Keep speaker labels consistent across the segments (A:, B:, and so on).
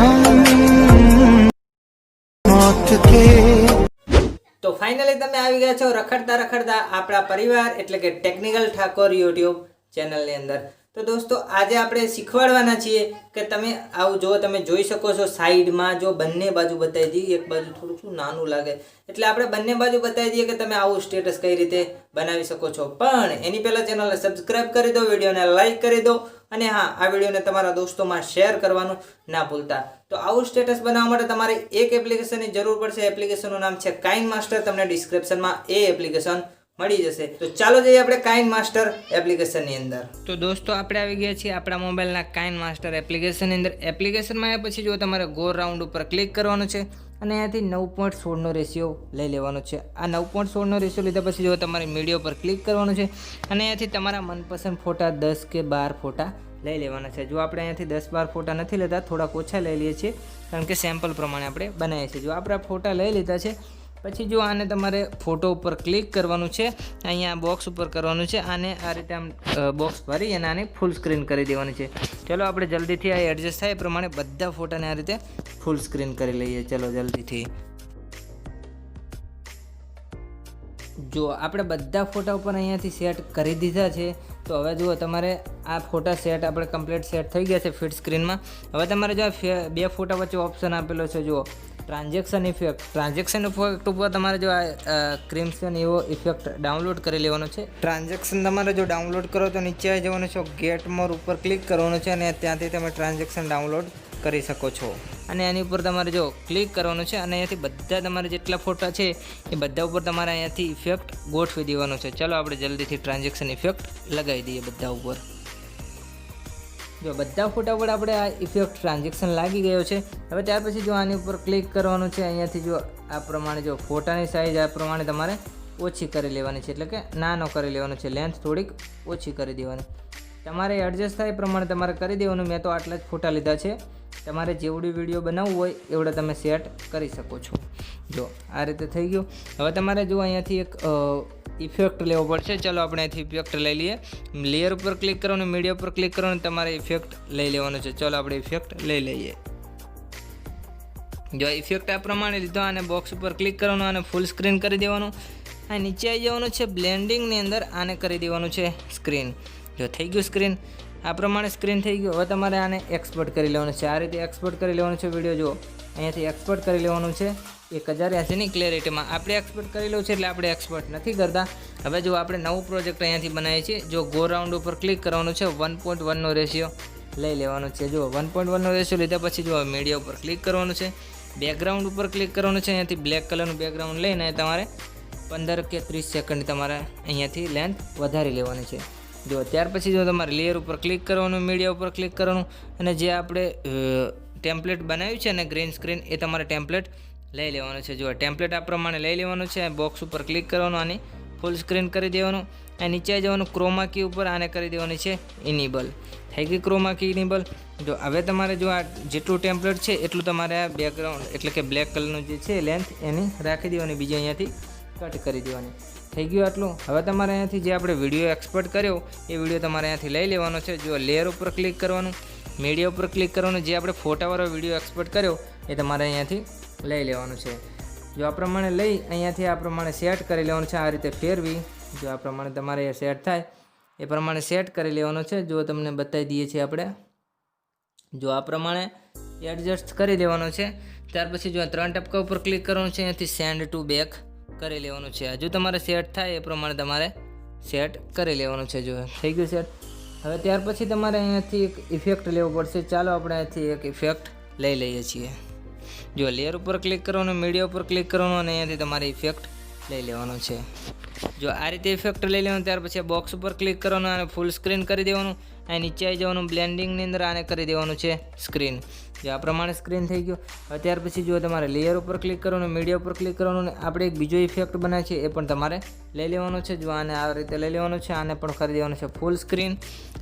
A: हम मौत के।
B: તો ફાઇનલી તમે આવી ગયા છો રખડતા રખડતા આપણા પરિવાર એટલે કે ટેકનિકલ ઠાકોર યુટ્યુબ ચેનલની અંદર। તો દોસ્તો આજે આપણે શીખવાડવાના છીએ કે તમે આવું જો તમે જોઈ શકો છો સાઈડમાં જો બંને બાજુ બતાવી દઈએ, એક બાજુ થોડું શું નાનું લાગે એટલે આપણે બંને બાજુ બતાવી દઈએ કે તમે આવું સ્ટેટસ કઈ રીતે બનાવી શકો છો। પણ એની પહેલાં ચેનલને સબસ્ક્રાઈબ કરી દો, વિડીયોને લાઈક કરી દો અને હા, આ વિડીયોને તમારા દોસ્તોમાં શેર કરવાનું ના ભૂલતા। તો આવું સ્ટેટસ બનાવવા માટે તમારે એક એપ્લિકેશનની જરૂર પડશે। એપ્લિકેશનનું નામ છે કાઇનમાસ્ટર। તમને ડિસ્ક્રિપ્શનમાં એ એપ્લિકેશન મળી જશે। તો ચાલો જઈએ આપણે કાઇનમાસ્ટર એપ્લિકેશનની અંદર। તો દોસ્તો આપણે આવી ગયા છીએ આપણા મોબાઈલના કાઇનમાસ્ટર એપ્લિકેશનની અંદર। એપ્લિકેશનમાં આવ્યા પછી જો તમારે ગો રાઉન્ડ ઉપર ક્લિક કરવાનું છે અને અહીંયાથી 9.16નો રેશિયો લઈ લેવાનો છે। આ 9.16નો રેશિયો લીધા પછી જો તમારે મીડિયા ઉપર ક્લિક કરવાનું છે અને અહીંયાથી તમારા મનપસંદ ફોટા 10 કે 12 ફોટા લઈ લેવાના છે। જો આપણે અહીંયાથી 10-12 ફોટા નથી લેતા, થોડાક ઓછા લઈ લઈએ છીએ કારણ કે સેમ્પલ પ્રમાણે આપણે બનાવીએ છીએ। જો આપણે ફોટા લઈ લીધા છે પછી જો આને તમારે ફોટો ઉપર ક્લિક કરવાનું છે, અહીંયા બોક્સ ઉપર કરવાનું છે, આને આ રીતે આમ બોક્સ ભરી અને આને ફૂલ સ્ક્રીન કરી દેવાની છે। ચલો આપણે જલ્દીથી આ એડજસ્ટ થાય એ પ્રમાણે બધા ફોટાને આ રીતે ફૂલ સ્ક્રીન કરી લઈએ। ચલો જલ્દીથી જો આપણે બધા ફોટા ઉપર અહીંયાથી સેટ કરી દીધા છે। તો હવે જુઓ તમારે આ ફોટા સેટ આપણે કમ્પ્લીટ સેટ થઈ ગયા છે ફિટ સ્ક્રીનમાં। હવે તમારે જો બે ફોટા વચ્ચે ઓપ્શન આપેલો છે જુઓ ટ્રાન્ઝેક્શન ઇફેક્ટ। ટ્રાન્ઝેક્શન ઇફેક્ટ ઉપર તમારે જો આ ક્રિમ્સન એવો ઇફેક્ટ ડાઉનલોડ કરી લેવાનો છે। ટ્રાન્ઝેક્શન તમારે જો ડાઉનલોડ કરો તો નીચે આવી જવાનું છે, ગેટ મોર ઉપર ક્લિક કરવાનું છે અને ત્યાંથી તમે ટ્રાન્ઝેક્શન ડાઉનલોડ કરી શકો છો। અને એની ઉપર તમારે જો ક્લિક કરવાનું છે અને અહીંયાથી બધા તમારે જેટલા ફોટા છે એ બધા ઉપર તમારે અહીંયાથી ઇફેક્ટ ગોઠવી દેવાનો છે। ચલો આપણે જલ્દીથી ટ્રાન્ઝેક્શન ઇફેક્ટ લગાવી દઈએ બધા ઉપર। જો બધા ફોટા પર આપણે આ ઇફેક્ટ ટ્રાન્ઝેક્શન લાગી ગયો છે। હવે ત્યાર પછી જો આની ઉપર ક્લિક કરવાનું છે, અહીંયાથી જો આ પ્રમાણે જો ફોટાની સાઇઝ આ પ્રમાણે તમારે ઓછી કરી લેવાની છે, એટલે કે નાનો કરી લેવાનો છે, લેન્થ થોડીક ઓછી કરી દેવાની। તમારે એડજસ્ટ થાય એ પ્રમાણે તમારે કરી દેવાનું। મેં તો આટલા જ ફોટા લીધા છે, તમારે જેવડી વિડીયો બનાવવું હોય એવડે તમે સેટ કરી શકો છો। જો આ રીતે થઈ ગયું। હવે તમારે જો અહીંયાથી એક ઇફેક્ટ લેવો પડશે। ચલો આપણે અહીંથી ઇફેક્ટ લઈ લઈએ। લેયર ઉપર ક્લિક કરવાનું, મીડિયા ઉપર ક્લિક કરવાનું, તમારે ઇફેક્ટ લઈ લેવાનો છે। ચલો આપણે ઇફેક્ટ લઈ લઈએ। જો ઇફેક્ટ આ પ્રમાણે લીધો અને બોક્સ ઉપર ક્લિક કરવાનું અને ફૂલ સ્ક્રીન કરી દેવાનું। આ નીચે આવી જવાનું છે બ્લેન્ડિંગની અંદર, આને કરી દેવાનું છે સ્ક્રીન। જો થઈ ગયું સ્ક્રીન, આ પ્રમાણે સ્ક્રીન થઈ ગયું। હવે તમારે આને એક્સપોર્ટ કરી લેવાનું છે, આ રીતે એક્સપોર્ટ કરી લેવાનું છે વિડીયો। જો અહીંયાથી એક્સપોર્ટ કરી લેવાનું છે 1080ની ક્લેરિટીમાં। આપણે એક્સપોર્ટ કરી લેવું છે એટલે આપણે એક્સપોર્ટ નથી કરતા। હવે જો આપણે નવું પ્રોજેક્ટ અહીંયાથી બનાવીએ છીએ। જો ગો રાઉન્ડ ઉપર ક્લિક કરવાનું છે, 1.1નો રેશિયો લઈ લેવાનો છે। જો 1.1નો રેશિયો લીધા પછી જો મીડિયા ઉપર ક્લિક કરવાનું છે, બેકગ્રાઉન્ડ ઉપર ક્લિક કરવાનું છે, અહીંયાથી બ્લેક કલરનું બેકગ્રાઉન્ડ લઈને તમારે 15 કે 30 સેકન્ડ તમારે અહીંયાથી લેન્થ વધારી લેવાની છે। જો ત્યાર પછી જો તમારે લેયર ઉપર ક્લિક કરવાનું, મીડિયા ઉપર ક્લિક કરવાનું અને જે આપણે ટેમ્પલેટ બનાવ્યું છે ને ગ્રીન સ્ક્રીન એ તમારે ટેમ્પલેટ લઈ લેવાનું છે। જો ટેમ્પલેટ આ પ્રમાણે લઈ લેવાનું છે, બોક્સ ઉપર ક્લિક કરવાનું, આની ફૂલ સ્ક્રીન કરી દેવાનું અને નીચે જવાનું ક્રોમા કી ઉપર આને કરી દેવાની છે ઇનેબલ। થઈ ગઈ ક્રોમા કી ઇનેબલ। જો હવે તમારે જો આ જેટલું ટેમ્પલેટ છે એટલું તમારે આ બેકગ્રાઉન્ડ એટલે કે બ્લેક કલરનું જે છે લેન્થ એની રાખી દેવાની, બીજી અહીંયાથી કટ કરી દેવાની। થઈ ગયું આટલું। હવે તમારે અહીંયાથી જે આપણે વિડીયો એક્સપોર્ટ કર્યો એ વિડીયો તમારે અહીંયાથી લઈ લેવાનો છે। જો લેયર ઉપર ક્લિક કરવાનું, મીડિયા ઉપર ક્લિક કરવાનું, જે આપણે ફોટાવાળો વિડીયો એક્સપોર્ટ કર્યો એ તમારે અહીંયાથી લઈ લેવાનું છે। જો આ પ્રમાણે લઈ અહીંયાથી આ પ્રમાણે સેટ કરી લેવાનું છે, આ રીતે ફેરવી જો આ પ્રમાણે તમારે એ સેટ થાય એ પ્રમાણે સેટ કરી લેવાનો છે। જો તમને બતાવી દઈએ છીએ આપણે, જો આ પ્રમાણે એડજસ્ટ કરી દેવાનો છે। ત્યાર પછી જો 3 ટપકા ઉપર ક્લિક કરવાનું છે, અહીંયાથી સેન્ડ ટુ બેક કરી લેવાનું છે। હજુ તમારે સેટ થાય એ પ્રમાણે તમારે સેટ કરી લેવાનું છે। જો થઈ ગયું સેટ। હવે ત્યાર પછી તમારે અહીંયાથી એક ઇફેક્ટ લેવો પડશે। ચાલો આપણે અહીંયાથી એક ઇફેક્ટ લઈ લઈએ છીએ। જો લેયર ઉપર ક્લિક કરવાનું, મીડિયા ઉપર ક્લિક કરવાનું અને અહીંયાથી તમારે ઇફેક્ટ લઈ લેવાનો છે। જો આ રીતે ઇફેક્ટ લઈ લેવાનું, ત્યાર પછી બોક્સ ઉપર ક્લિક કરવાનું અને ફૂલ સ્ક્રીન કરી દેવાનું। અહીં નીચે આવી જવાનું બ્લેન્ડિંગની અંદર, આને કરી દેવાનું છે સ્ક્રીન। જો આ પ્રમાણે સ્ક્રીન થઈ ગયું। હવે ત્યાર પછી જો તમારે લેયર ઉપર ક્લિક કરવાનું, મીડિયા ઉપર ક્લિક કરવાનું, આપણે એક બીજો ઇફેક્ટ બનાવે છે એ પણ તમારે લઈ લેવાનો છે। જો આને આ રીતે લઈ લેવાનું છે, આને પણ કરી દેવાનું છે ફૂલ સ્ક્રીન।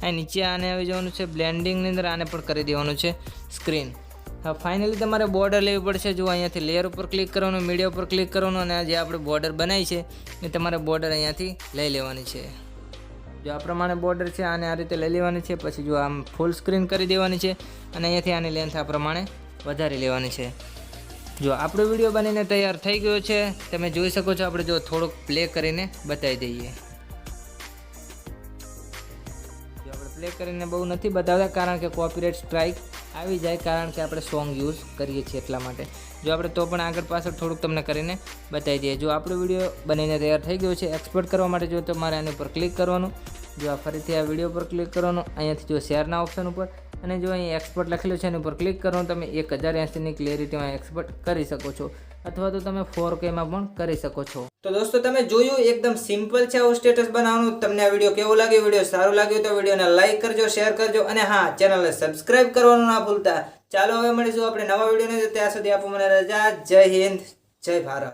B: અહીં નીચે આને આવી જવાનું છે બ્લેન્ડિંગની અંદર, આને પણ કરી દેવાનું છે સ્ક્રીન। હવે ફાઇનલી તમારે બોર્ડર લેવી પડશે। જો અહીંયાથી લેયર ઉપર ક્લિક કરવાનું, મીડિયા ઉપર ક્લિક કરવાનું અને જે આપણે બોર્ડર બનાવી છે એ તમારે બોર્ડર અહીંયાથી લઈ લેવાની છે। જો આ પ્રમાણે બોર્ડર છે આને આ રીતે લઈ લેવાની છે। પછી જો આમ ફૂલ સ્ક્રીન કરી દેવાની છે અને અહીંયાથી આની લેન્થ આ પ્રમાણે વધારી લેવાની છે. જો આપણો વિડીયો બનીને તૈયાર થઈ ગયો છે, તમે જોઈ શકો છો. આપણે જો થોડુંક પ્લે કરીને બતાવી દઈએ. જો આપણે પ્લે કરીને બહુ નથી બતાવતા, કારણ કે કોપીરાઇટ સ્ટ્રાઇક આવી જાય, કારણ કે આપણે સોંગ યુઝ કરીએ છીએ એટલા માટે. જો આપણે તો પણ આગળ પાછળ થોડુંક તમને કરીને બતાવી દઈએ. જો આપણો વિડીયો બનીને તૈયાર થઈ ગયો છે, એક્સપોર્ટ કરવા માટે જો તમારે આની ઉપર ક્લિક કરવાનું. જો આ ફરીથી આ વિડીયો પર ક્લિક કરવાનું, અહીંયાથી જો શેરના ઓપ્શન ઉપર, અને જો અહીં એક્સપોર્ટ લખેલું છે એની ઉપર ક્લિક કરવાનું. તમે 1080ની ક્લિયરિટીમાં એક્સપોર્ટ કરી શકો છો, અથવા તો તમે 4Kમાં પણ કરી શકો છો. તો દોસ્તો તમે જોયું, એકદમ સિમ્પલ છે આવું સ્ટેટસ બનાવવાનું. તમને આ વિડીયો કેવો લાગ્યો? વિડીયો સારો લાગ્યો તો વિડીયોને લાઈક કરજો, શેર કરજો, અને હા, ચેનલને સબસ્ક્રાઇબ કરવાનું ના ભૂલતા. ચાલો હવે મળીશું આપણે નવા વિડીયોને. ત્યાં સુધી આપો મને રજા. જય હિન્દ, જય ભારત.